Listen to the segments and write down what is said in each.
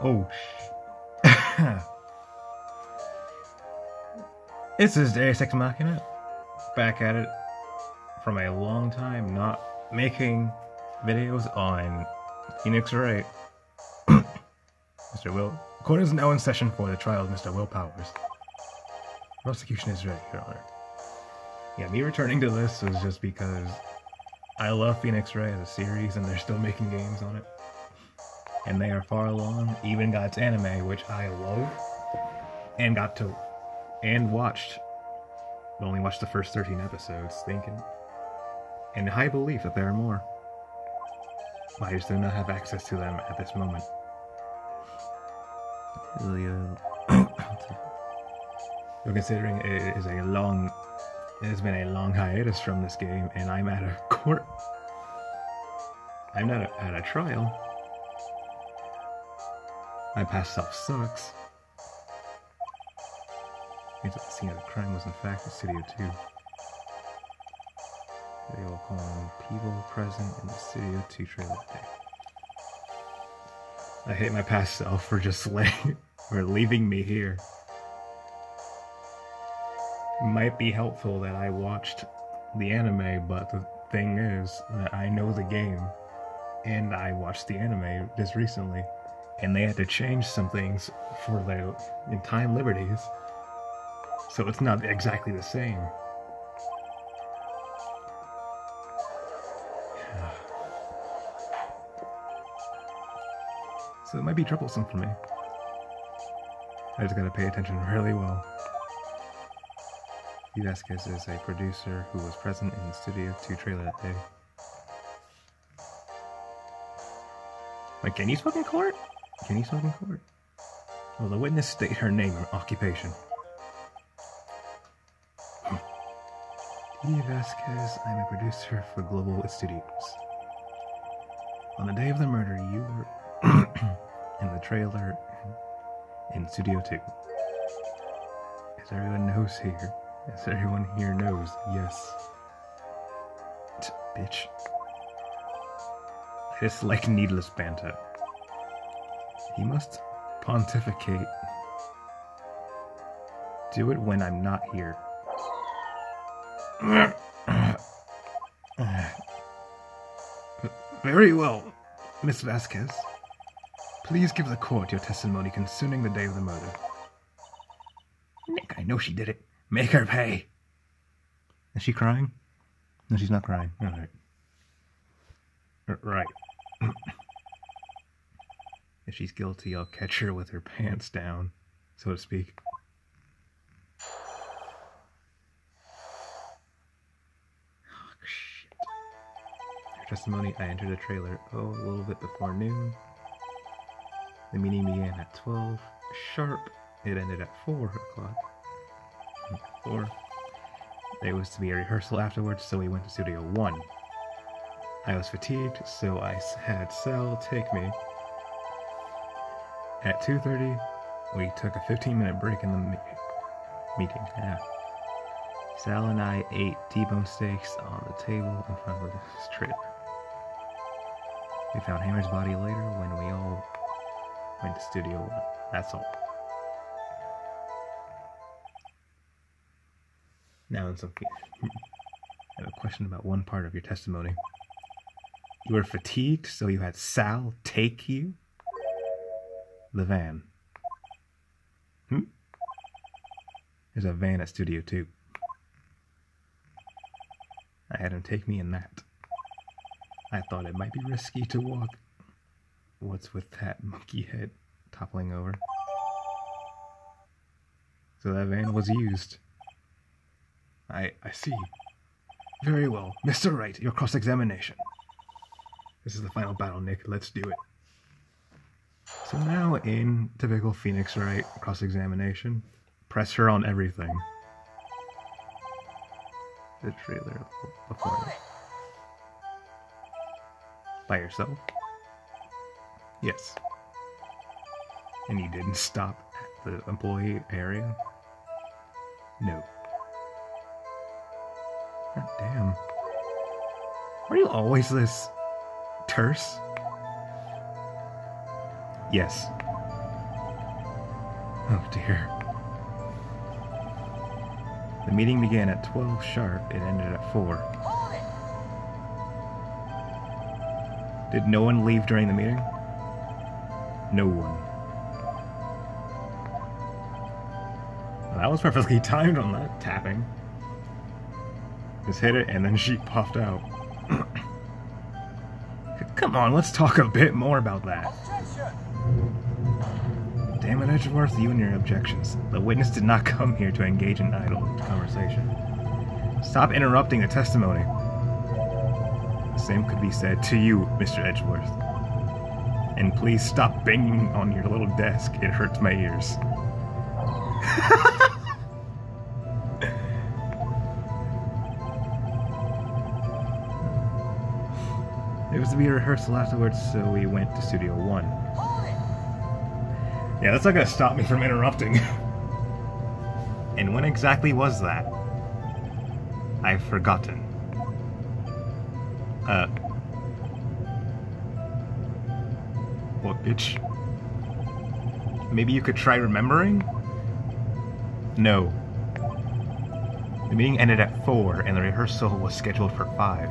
Oh, This is Deus Ex Machina, back at it from a long time not making videos on Phoenix Wright. Mr. Will, court is now in session for the trial of Mr. Will Powers. Prosecution is ready, Your Honor. Yeah, me returning to this was just because I love Phoenix Wright as a series and they're still making games on it. And they are far along, even got its anime, which I love, and watched. But only watched the first 13 episodes, thinking, in high belief that there are more. But I just do not have access to them at this moment. Considering it has been a long hiatus from this game, and I'm at a court. I'm not at a trial. My past self sucks. The scene of the crime was in fact in Studio 2. They will call on people present in the Studio 2 trailer day. I hate my past self for just for leaving me here. It might be helpful that I watched the anime, but the thing is that I know the game, and I watched the anime just recently, and they had to change some things for in time liberties. So it's not exactly the same. So it might be troublesome for me. I just gotta pay attention really well. Vasquez is a producer who was present in the Studio 2 trailer that day. Like, can you smoke in court? Can you smoke in court? Will the witness state her name and occupation? Vasquez, I'm a producer for Global Studios. On the day of the murder, you were in the trailer in Studio 2. As everyone knows here, yes. Bitch. I just like needless banter. He must pontificate. Do it when I'm not here. Very well, Miss Vasquez. Please give the court your testimony concerning the day of the murder. Nick, I know she did it. Make her pay. Is she crying? No, she's not crying. Alright. Right. If she's guilty, I'll catch her with her pants down, so to speak. Testimony, I entered a trailer, a little bit before noon. The meeting began at 12 sharp. It ended at 4 o'clock. 4. There was to be a rehearsal afterwards, so we went to Studio 1. I was fatigued, so I had Sal take me. At 2:30, we took a 15-minute break in the meeting. Yeah. Sal and I ate T-bone steaks on the table in front of this trailer. We found Hammer's body later when we all went to Studio 1. That's all. Now, I have a question about one part of your testimony. You were fatigued, so you had Sal take you? The van. There's a van at Studio 2. I had him take me in that. I thought it might be risky to walk. What's with that monkey head toppling over? So that van was used. I see. Very well. Mr. Wright, your cross-examination. This is the final battle, Nick. Let's do it. So now, in typical Phoenix Wright cross-examination, press her on everything. The trailer before it. By yourself? Yes. And you didn't stop at the employee area? No. God damn. Are you always this terse? Yes. Oh dear. The meeting began at 12 sharp. It ended at 4. Did no one leave during the meeting? No one. Well, that was perfectly timed on that tapping. Just hit it and then she puffed out. Come on, let's talk a bit more about that. Damn it, Edgeworth, you and your objections. The witness did not come here to engage in idle conversation. Stop interrupting the testimony. The same could be said to you, Mr. Edgeworth. And please stop banging on your little desk. It hurts my ears. There was to be a rehearsal afterwards, so we went to Studio 1. Yeah, that's not gonna stop me from interrupting. And when exactly was that? I've forgotten. What, bitch? Maybe you could try remembering? No. The meeting ended at 4, and the rehearsal was scheduled for 5.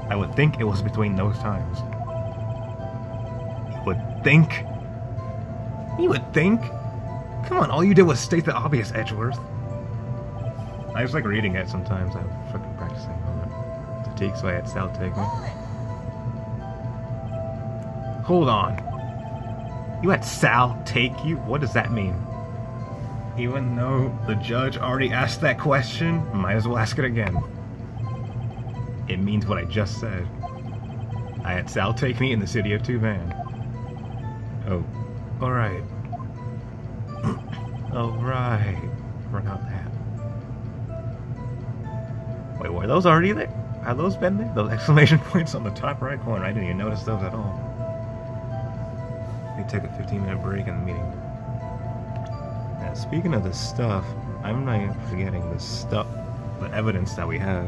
I would think it was between those times. You would think? You would think? Come on, all you did was state the obvious, Edgeworth. I just like reading it sometimes. I'm fucking practicing on it. To take, so I had Sal take me. Hold on. You had Sal take you? What does that mean? Even though the judge already asked that question, might as well ask it again. It means what I just said. I had Sal take me in the Studio 2 van. Oh. Alright. Alright. Forgot that. Wait, were those already there? Have those been there? Those exclamation points on the top right corner. I didn't even notice those at all. We took a 15-minute break in the meeting. Now, speaking of this stuff, I'm not even forgetting this stuff, the evidence that we have.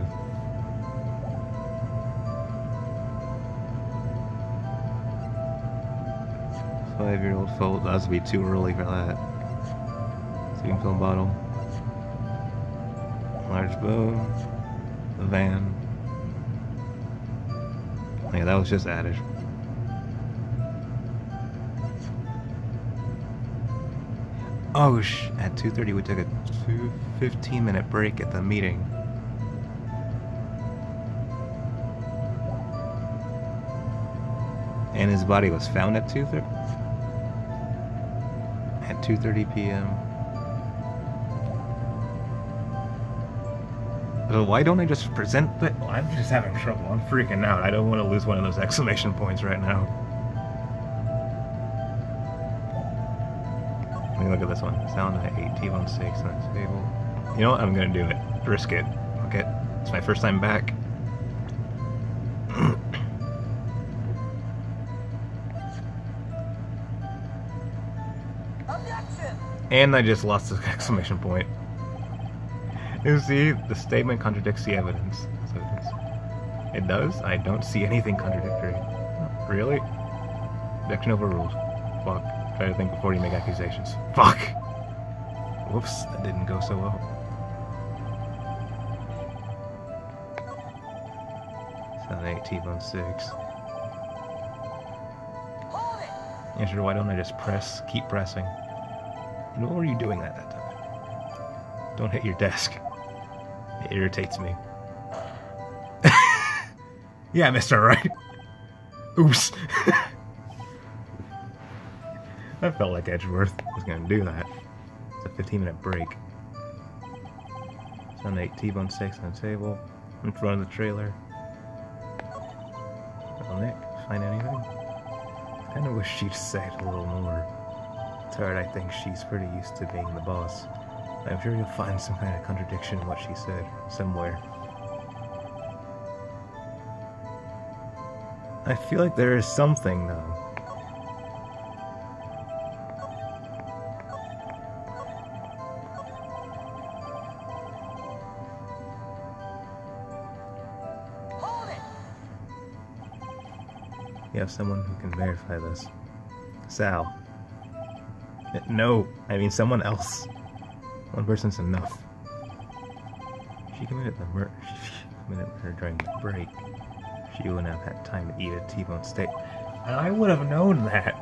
5-year-old fault. That would be too early for that. Steam film bottle. Large bone. The van. Yeah, that was just added. Oh at 2:30 we took a 15-minute break at the meeting. And his body was found at 2:30? At 2:30 p.m. So why don't I just present the... I'm just having trouble. I'm freaking out. I don't want to lose one of those exclamation points right now. Let me look at this one. Sound at 8T16 on the table. You know what? I'm gonna do it. Risk it. Okay. It's my first time back. And I just lost the exclamation point. You see, the statement contradicts the evidence. So it does? I don't see anything contradictory. Really? Objection overruled. Fuck. Try to think before you make accusations. Fuck! Whoops, that didn't go so well. Sound 8 T-bone 6. Answer, why don't I just keep pressing? What were you doing at that time? Don't hit your desk. It irritates me. Yeah, Mr. Wright. Oops. I felt like Edgeworth was gonna do that. It's a 15-minute break. Sound 8 T-bone 6 on the table. In front of the trailer. Well, Nick, find anything? I kinda wish she'd say it a little more. It's hard, I think she's pretty used to being the boss. I'm sure you'll find some kind of contradiction in what she said, somewhere. I feel like there is something, though. You have someone who can verify this. Sal. No, I mean someone else. One person's enough. She committed murder during the break. She wouldn't have had time to eat a T-bone steak. And I would have known that.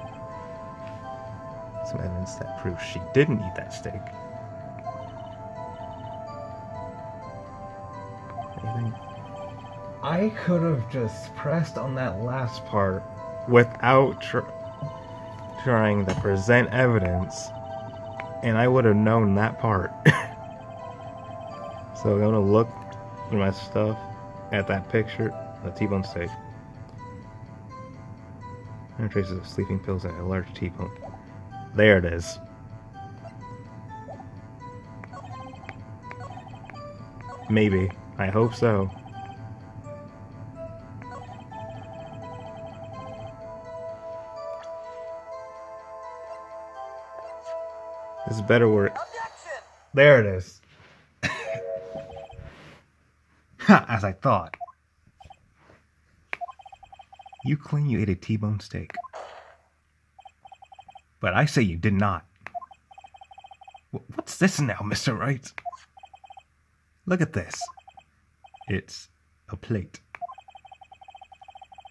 Some evidence that proves she didn't eat that steak. Anything? I could have just pressed on that last part without trying to present evidence, and I would have known that part. So I'm gonna look through my stuff at that picture, the T-bone steak. There are traces of sleeping pills and a large T-bone. There it is. Maybe. I hope so. This better work. Objection! There it is. Ha! As I thought. You claim you ate a T-bone steak. But I say you did not. What's this now, Mr. Wright? Look at this. It's a plate.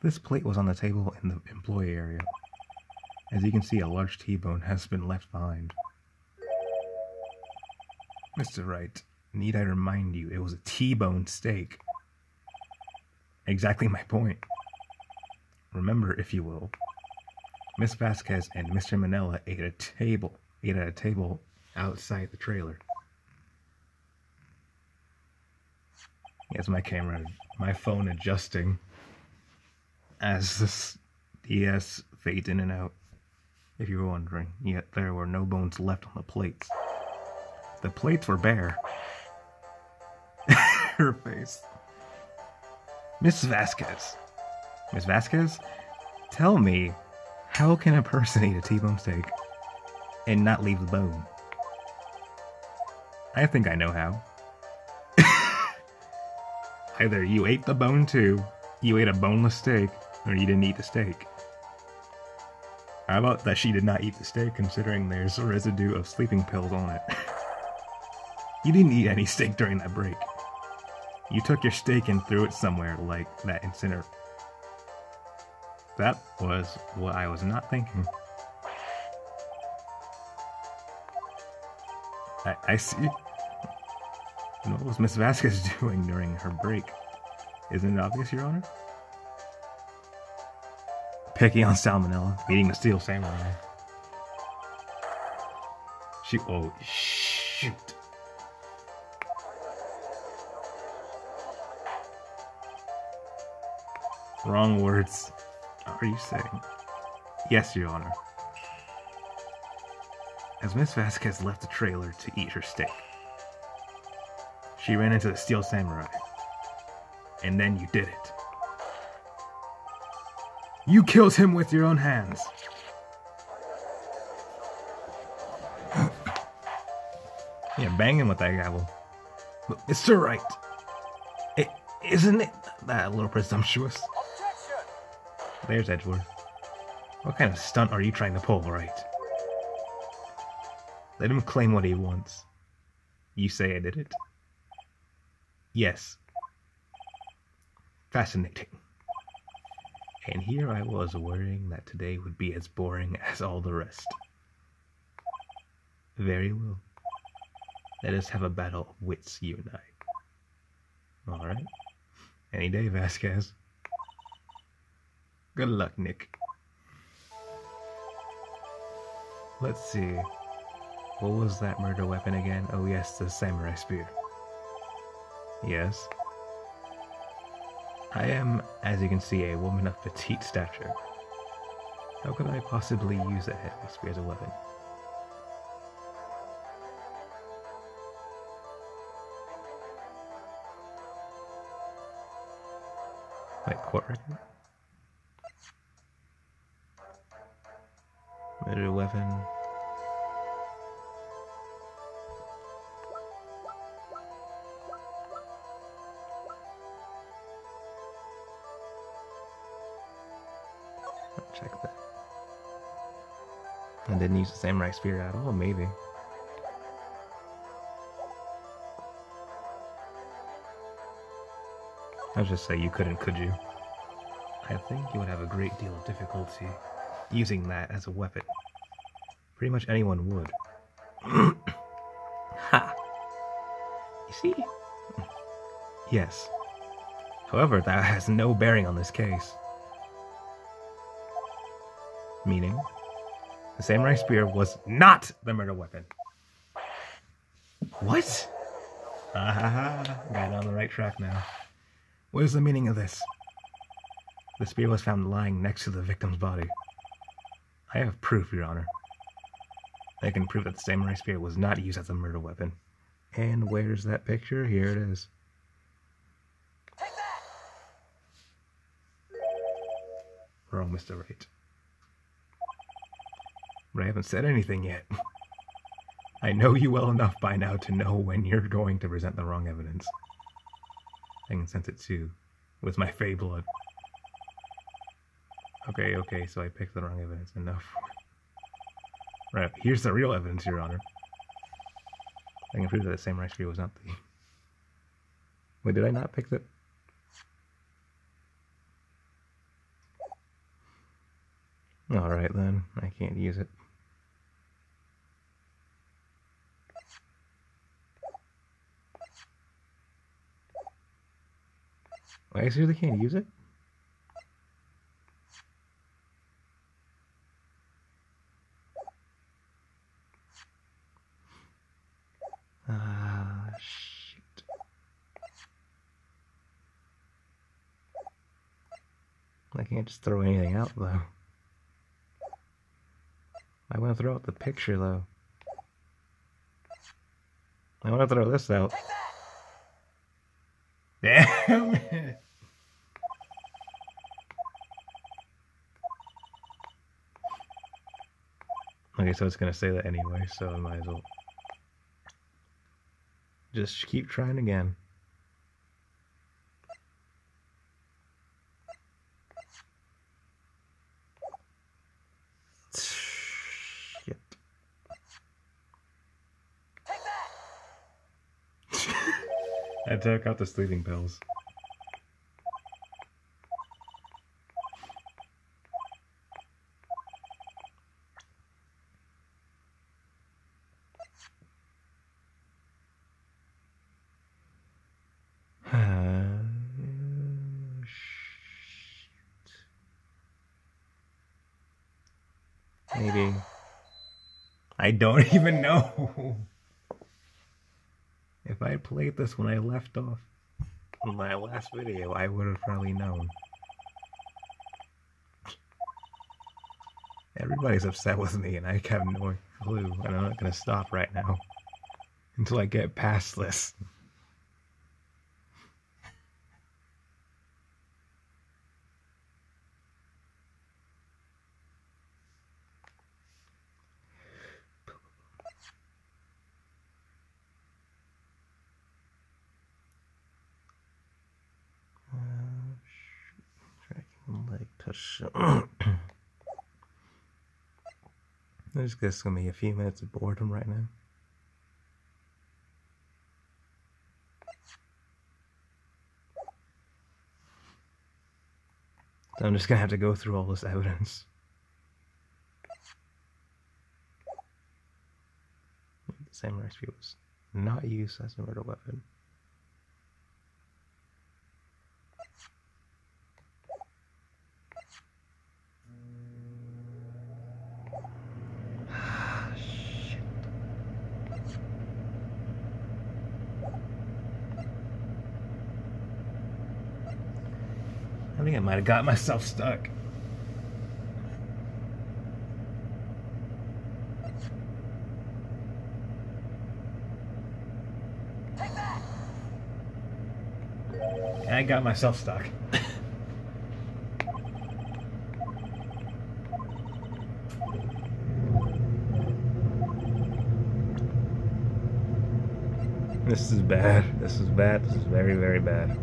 This plate was on the table in the employee area. As you can see, a large T-bone has been left behind. Mr. Wright, need I remind you, it was a T-bone steak. Exactly my point. Remember, if you will, Miss Vasquez and Mr. Manella ate at a table outside the trailer. Yes, my phone adjusting as this DS fades in and out. If you were wondering, yet there were no bones left on the plates. The plates were bare. Her face. Miss Vasquez. Miss Vasquez? Tell me, how can a person eat a T-bone steak and not leave the bone? I think I know how. Either you ate the bone too, you ate a boneless steak, or you didn't eat the steak. How about that she did not eat the steak, considering there's a residue of sleeping pills on it? You didn't eat any steak during that break. You took your steak and threw it somewhere like that incinerator. That was what I was not thinking. I see. What was Miss Vasquez doing during her break? Isn't it obvious, Your Honor? Picking on salmonella, eating the steel samurai. Oh, shoot. Wrong words. Are you saying? Yes, Your Honor. As Miss Vasquez left the trailer to eat her steak, she ran into the steel samurai. And then you did it. You killed him with your own hands. Yeah, banging with that gavel. But Mr. Wright, isn't it that a little presumptuous? Objection! There's Edgeworth. What kind of stunt are you trying to pull, Wright? Let him claim what he wants. You say I did it? Yes. Fascinating. And here I was worrying that today would be as boring as all the rest. Very well. Let us have a battle of wits, you and I. Alright. Any day, Vasquez. Good luck, Nick. Let's see. What was that murder weapon again? Oh yes, the samurai spear. Yes. I am, as you can see, a woman of petite stature. How could I possibly use a heavy spear as a weapon? Wait, court record? Murder weapon. Check that. And didn't use the samurai spear at all, maybe. I'll just say you couldn't, could you? I think you would have a great deal of difficulty using that as a weapon. Pretty much anyone would. Ha! You see? Yes. However, that has no bearing on this case. Meaning, the samurai spear was not the murder weapon. What? Got on the right track now. What is the meaning of this? The spear was found lying next to the victim's body. I have proof, Your Honor. I can prove that the samurai spear was not used as a murder weapon. And where's that picture? Here it is. Wrong, Mr. Wright. But I haven't said anything yet. I know you well enough by now to know when you're going to present the wrong evidence. I can sense it too, with my fey blood. Okay, so I picked the wrong evidence. Enough. Right, here's the real evidence, Your Honor. I can prove that the samurai spear was not the... Wait, did I not pick the... Alright then, I can't use it. I seriously can't use it? Shit. I can't just throw anything out, though. I want to throw out the picture, though. I want to throw this out. Damn it! Okay, so it's gonna say that anyway, so I might as well just keep trying again. Shit. I took out the sleeping pills. Maybe. I don't even know. If I had played this when I left off in my last video, I would have probably known. Everybody's upset with me and I have no clue, and I'm not going to stop right now until I get past this. There's just gonna be a few minutes of boredom right now. So I'm just gonna have to go through all this evidence. The samurai spear was not used as a murder weapon. I think I might have got myself stuck. I got myself stuck. This is bad. This is bad. This is very, very bad.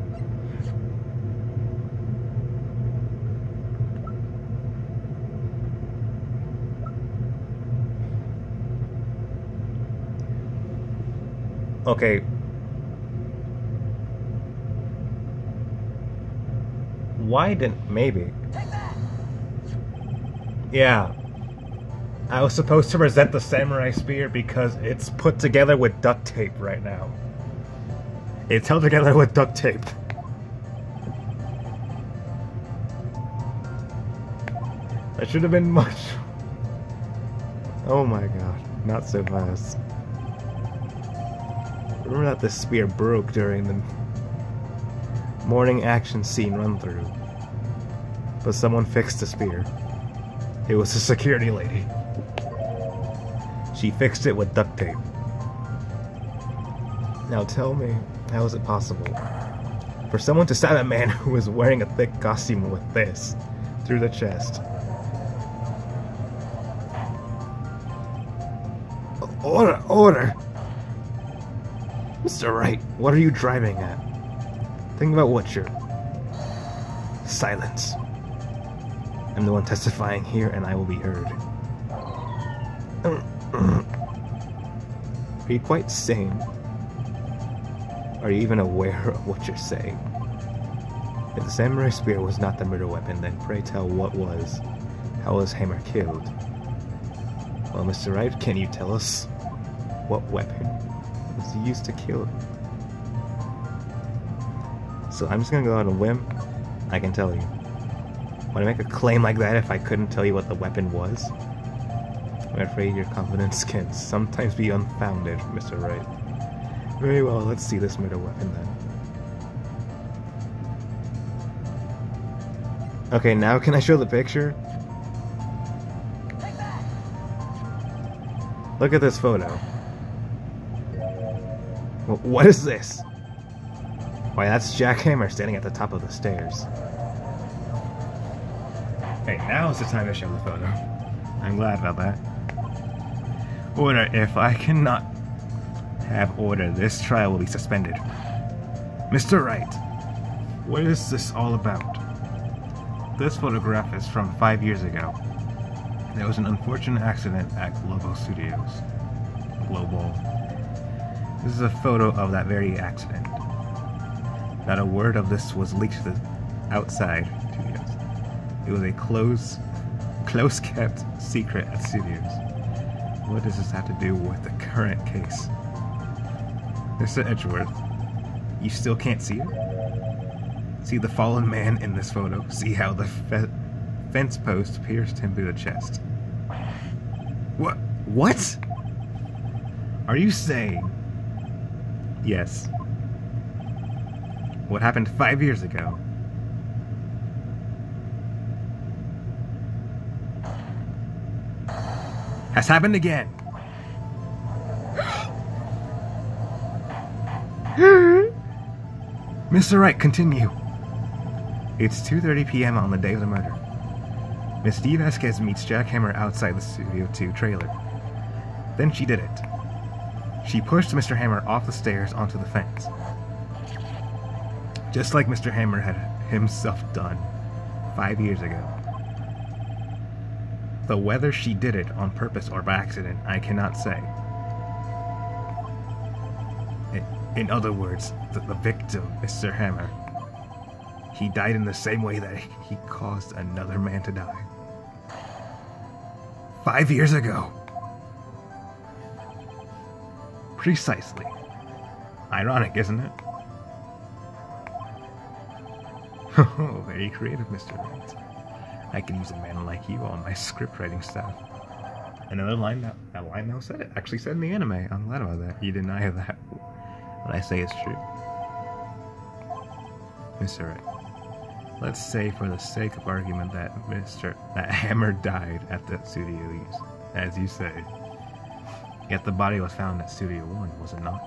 Okay. Why didn't... Maybe. Yeah. I was supposed to present the samurai spear because it's put together with duct tape right now. It's held together with duct tape. That should have been much... Oh my god, not so fast. Remember that this spear broke during the morning action scene run-through. But someone fixed the spear. It was a security lady. She fixed it with duct tape. Now tell me, how is it possible for someone to stab a man who was wearing a thick costume with this through the chest? Order! Order! Mr. Wright, what are you driving at? Think about what you're... Silence. I'm the one testifying here and I will be heard. Are you quite sane? Are you even aware of what you're saying? If the samurai spear was not the murder weapon, then pray tell what was. How was Hammer killed? Well, Mr. Wright, can you tell us what weapon was used to kill him? So I'm just gonna go on a whim. I can tell you. Would I make a claim like that if I couldn't tell you what the weapon was? I'm afraid your confidence can sometimes be unfounded, Mr. Wright. Very well, let's see this murder weapon then. Okay, now can I show the picture? Look at this photo. What is this? Why, that's Jack Hammer standing at the top of the stairs. Hey, now's the time to show the photo. I'm glad about that. Order, if I cannot have order, this trial will be suspended. Mr. Wright, what is this all about? This photograph is from 5 years ago. There was an unfortunate accident at Global Studios. Global. This is a photo of that very accident. Not a word of this was leaked to the outside studios. It was a close-kept secret at studios. What does this have to do with the current case? Mr. Edgeworth, you still can't see it? See the fallen man in this photo? See how the fence post pierced him through the chest? What? What? Are you saying? Yes. What happened 5 years ago? Has happened again. Mr. Wright, continue. It's 2:30 p.m. on the day of the murder. Miss Steve Vasquez meets Jack Hammer outside the Studio 2 trailer. Then she did it. She pushed Mr. Hammer off the stairs onto the fence. Just like Mr. Hammer had himself done 5 years ago. Though whether she did it on purpose or by accident, I cannot say. In other words, the victim, Mr. Hammer, he died in the same way that he caused another man to die. 5 years ago. Precisely. Ironic, isn't it? Oh, very creative, Mr. Wright. I could use a man like you on my script writing staff. Another line that said it. Actually said in the anime. I'm glad about that. You deny that. What I say is true. Mr. Wright. Let's say for the sake of argument that that Hammer died at the studio, as you say. Yet the body was found at Studio 1, was it not?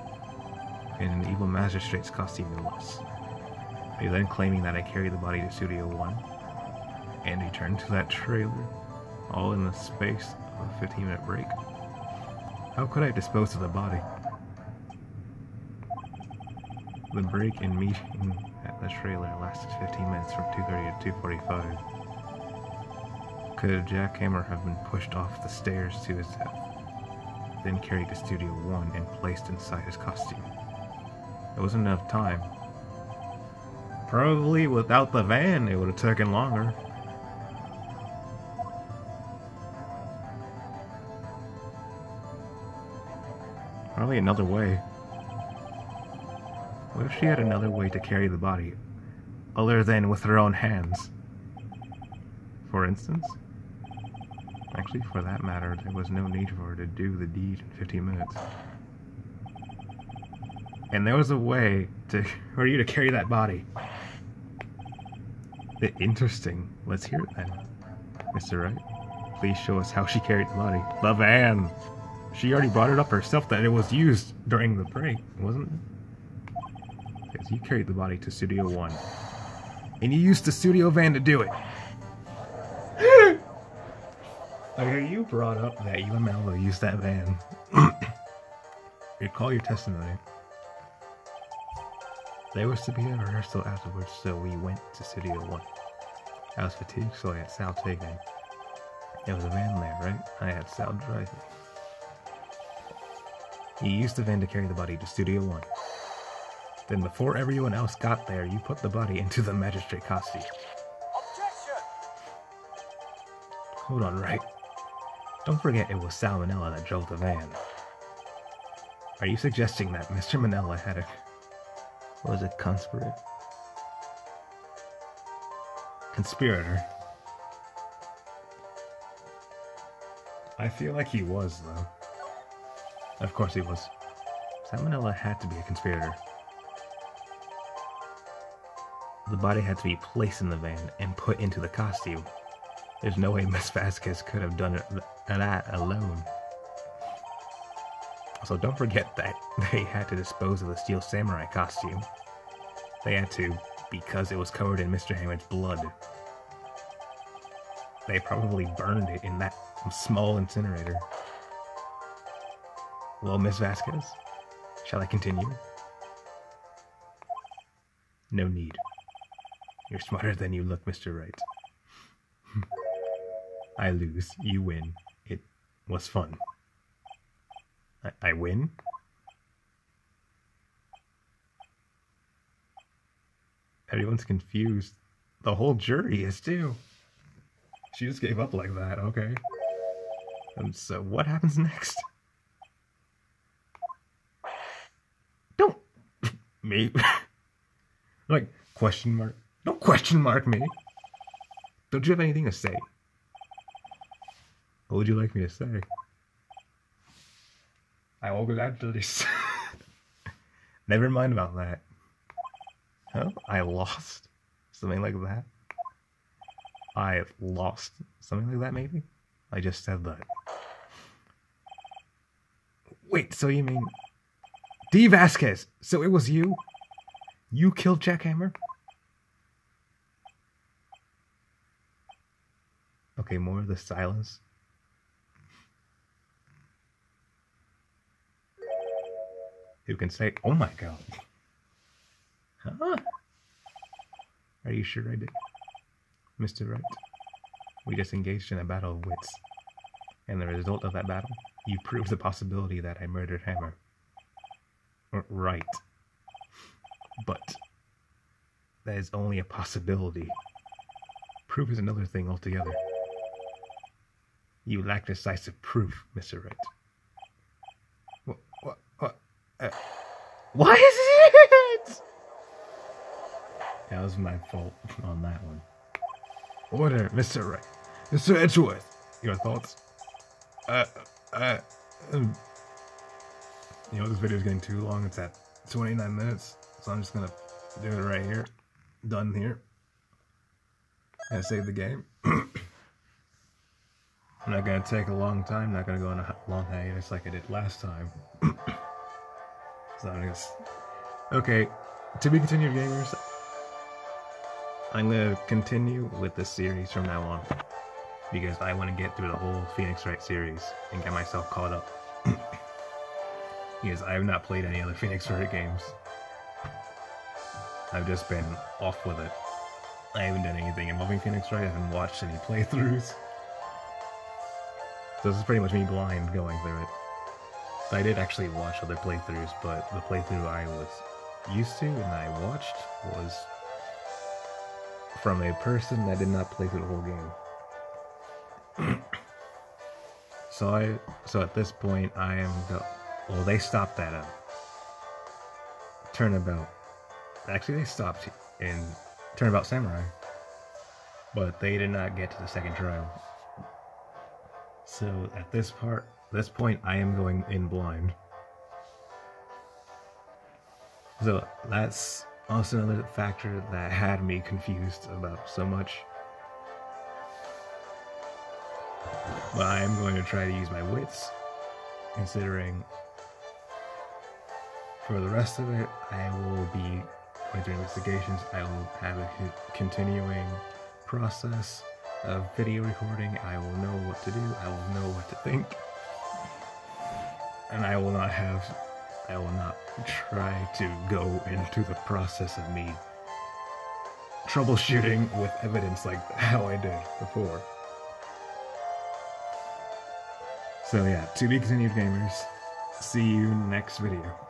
In an evil magistrate's costume, no less. Are you then claiming that I carried the body to Studio 1 and returned to that trailer, all in the space of a 15-minute break? How could I dispose of the body? The break in meeting at the trailer lasted 15 minutes from 2:30 to 2:45. Could Jack Hammer have been pushed off the stairs to his death? then carried to Studio 1 and placed inside his costume. There wasn't enough time. Probably without the van, it would have taken longer. Probably another way. What if she had another way to carry the body, other than with her own hands? For instance? Actually, for that matter, there was no need for her to do the deed in 15 minutes. And there was a way for you to carry that body. Interesting. Let's hear it then. Mr. Wright, please show us how she carried the body. The van! She already brought it up herself that it was used during the break, wasn't it? Because you carried the body to Studio 1. And you used the studio van to do it. Okay, you brought up that you and Mello used that van. Recall your testimony. There was to be a rehearsal afterwards, so we went to Studio 1. I was fatigued, so I had Sal take me. There was a van there, right? I had Sal drive me. You used the van to carry the body to Studio 1. Then before everyone else got there, you put the body into the magistrate costume. Objection! Hold on, Wright. Don't forget it was Sal Manella that drove the van. Are you suggesting that Mr. Manella was a conspirator? I feel like he was, though. Of course he was. Sal Manella had to be a conspirator. The body had to be placed in the van and put into the costume. There's no way Miss Vasquez could have done that alone. Also, don't forget that they had to dispose of the Steel Samurai costume. They had to, because it was covered in Mr. Hammond's blood. They probably burned it in that small incinerator. Well, Miss Vasquez, shall I continue? No need. You're smarter than you look, Mr. Wright. I lose. You win. It was fun. I win? Everyone's confused. The whole jury is too. She just gave up like that, okay. And so what happens next? Don't me. Like, question mark. Don't question mark me. Don't you have anything to say? What would you like me to say? I will gladly. Never mind about that. Huh? I lost? Something like that? I lost. Something like that, maybe? I just said that. Wait, so you mean... D. Vasquez! So it was you? You killed Jackhammer? Okay, more of the silence. Who can say, oh my god. Huh? Are you sure I did? Mr. Wright, we just engaged in a battle of wits. And the result of that battle, you proved the possibility that I murdered Hammer. Right. But that is only a possibility. Proof is another thing altogether. You lack decisive proof, Mr. Wright. What is it? That was my fault on that one. Order, Mr. Wright. Mr. Edgeworth, your thoughts? You know, this video is getting too long. It's at 29 minutes, so I'm just gonna do it right here. Done here. And save the game. I'm not gonna take a long time. Not gonna go on a long hiatus like I did last time. So I'm just... Okay, to be continued, gamers. I'm gonna continue with this series from now on because I want to get through the whole Phoenix Wright series and get myself caught up. Because I have not played any other Phoenix Wright games. I've just been off with it. I haven't done anything involving Phoenix Wright. I haven't watched any playthroughs. So this is pretty much me blind going through it. I did actually watch other playthroughs, but the playthrough I was used to and I watched was from a person that did not play through the whole game. So at this point I am well, they stopped at a turnabout. Actually, they stopped in Turnabout Samurai, but they did not get to the second trial. So at this point, I am going in blind. So that's also another factor that had me confused about so much. But I am going to try to use my wits, considering for the rest of it, I will be going through investigations. I will have a continuing process of video recording. I will know what to do. I will know what to think. And I will not try to go into the process of me troubleshooting with evidence like how I did before. So yeah, to be continued, gamers. See you next video.